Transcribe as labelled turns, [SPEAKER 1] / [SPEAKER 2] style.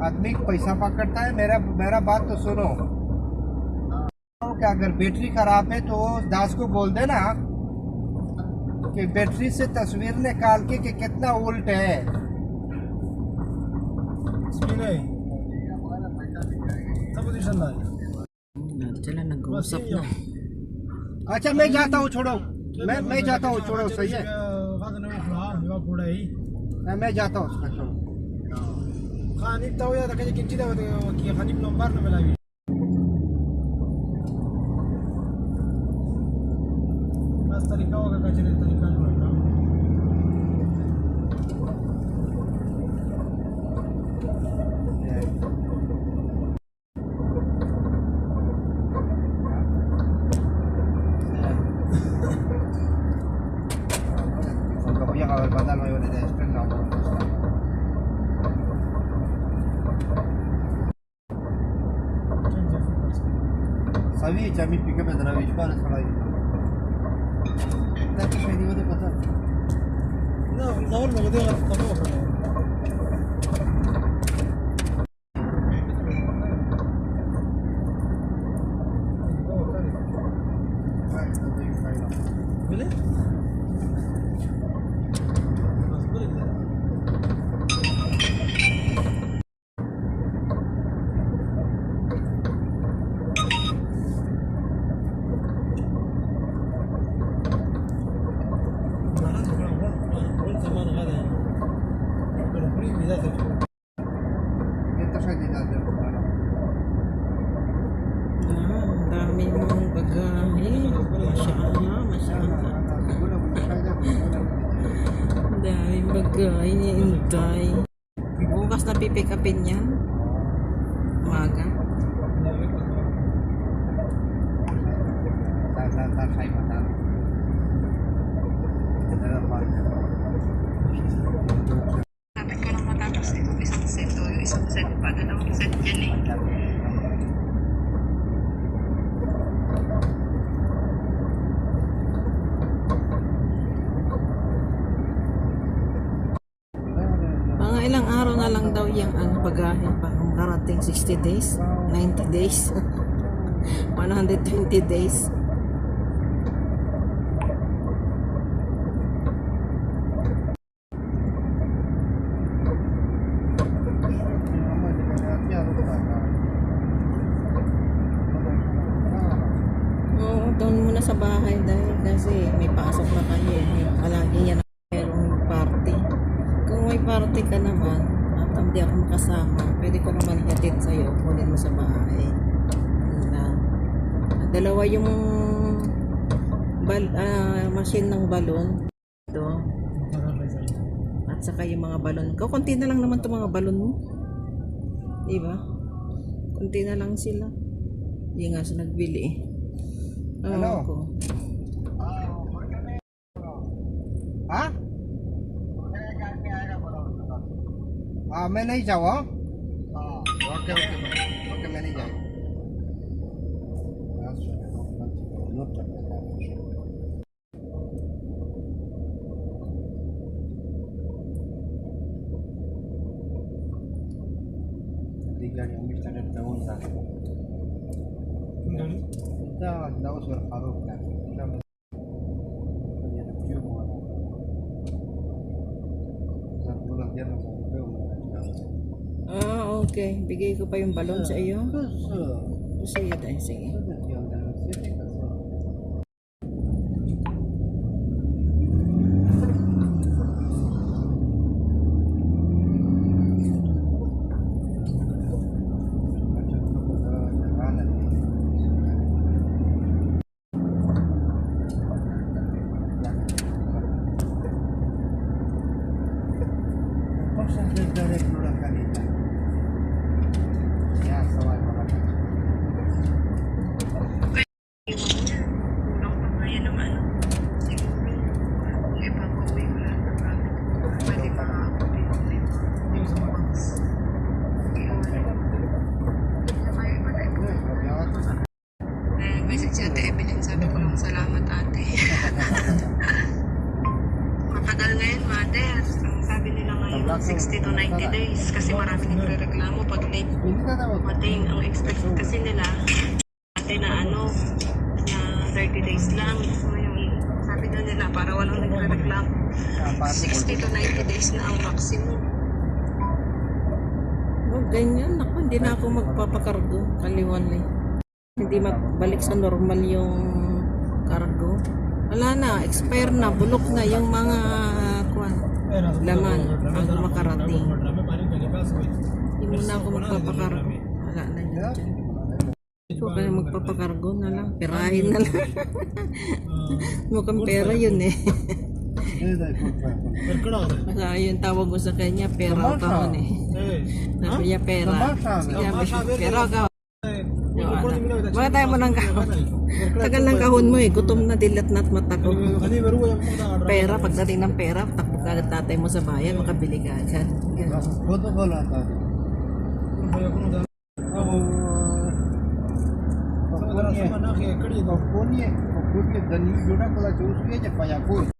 [SPEAKER 1] आदमी पैसा पकड़ता है। मेरा मेरा बात तो सुनो कि अगर बैटरी खराब है तो दास को बोल देना कि बैटरी से तस्वीर निकाल के कि कितना वोल्ट है।
[SPEAKER 2] Sila nag-uusap na.
[SPEAKER 1] अच्छा मैं जाता हूँ, छोड़ो। मैं जाता हूँ, छोड़ो। सही है, मैं जाता हूँ, उसका छोड़ो।
[SPEAKER 3] خانيب تاويا ده كده كنتي ده وكي خانيب نمبر نملاوي بس طريقة وكا كجري طريقة نملاوي
[SPEAKER 1] voy a ver cuando me voy a despertar. सभी चाबी पिकअप है जरा विश्वास खड़ा है ताकि मेरी वो तो पता
[SPEAKER 3] لا نقول له ده طبعا بله
[SPEAKER 1] ito siya din natin.
[SPEAKER 2] Ang dami mong bagahe. Masyaallah, masyaallah. Ang daming bagahe ni Inday. Bukas na pipick upin yan. Umaga.
[SPEAKER 4] Sabi ko lang matapos itong isang set o yung isang set pa, dalawang set yan eh.
[SPEAKER 2] Mga ilang araw na lang daw yung bagahe pa. Karating 60 days, 90 days, 120 days. Oo, doon muna sa bahay dahil kasi may pasok na kayo eh. Palagi yan merong party. Kung may party ka naman at hindi ako makasama, pwede ko naman ihatid sa'yo, kunin mo sa bahay. Yun lang. Dalawa yung machine ng balon ito at saka yung mga balon. Kunti na lang naman itong mga balon mo. Diba? Kunti na lang sila. Hindi nga siya nagbili eh.
[SPEAKER 1] Ano?
[SPEAKER 2] Ko.
[SPEAKER 1] हाँ मैं नहीं जाऊँ। Okay okay okay मैं नहीं जाऊँ। गाड़ी हम स्टार्ट करूँ ना दा दाउस वर फारूक ना ये तो क्यों हुआ ना सब पूरा दिन में क्यों हुआ
[SPEAKER 2] Okay. Bigay ko pa yung balon sa iyo. Sige tayo, sige.
[SPEAKER 4] Kulang pa nga yan ng ano. Siguro, ipapauwi ko lang ng gamit ko. Pwede makakapit dito. Message si Ate Evelyn, sabi ko lang salamat ate. Matagal ngayon, mother. Ang sabi nila ngayon, 60 to 90 days. Kasi kasi maraming nagre-reklamo pag late
[SPEAKER 1] Pinta na wag.
[SPEAKER 4] dumating. Ang expect kasi nila dati na na 30 days lang. Ngayon, sabi daw nila para walang nagre-reklamo, 60 to 90 days na ang maximum.
[SPEAKER 2] Oh, ganyan. Ako, hindi na ako magpapakargo. Kaliwanlay. Hindi magbalik sa normal yung kargo. Wala na. Expire na. Bulok na yung mga kuwan. Laman. Bago makarating. Hindi mo na ako magpapakargo. Wala na yun dyan. So, kaya magpapakargo na lang. Perahin na lang. Mukhang pera yun eh. Masaya yung tawag ko sa kanya. Pera o kahon eh. Sabi niya pera. Pera o kahon. Wala tayo mo ng kahon. Tagal ng kahon mo eh. Gutom na, dilat na at mata ko. Pera, pagdating ng pera, takbo ka agad tatay mo sa bayan, makabili ka agad. Ganun.
[SPEAKER 1] Foto ko lang tayo. Pagpunye, dani juda kala chusye je paya ko.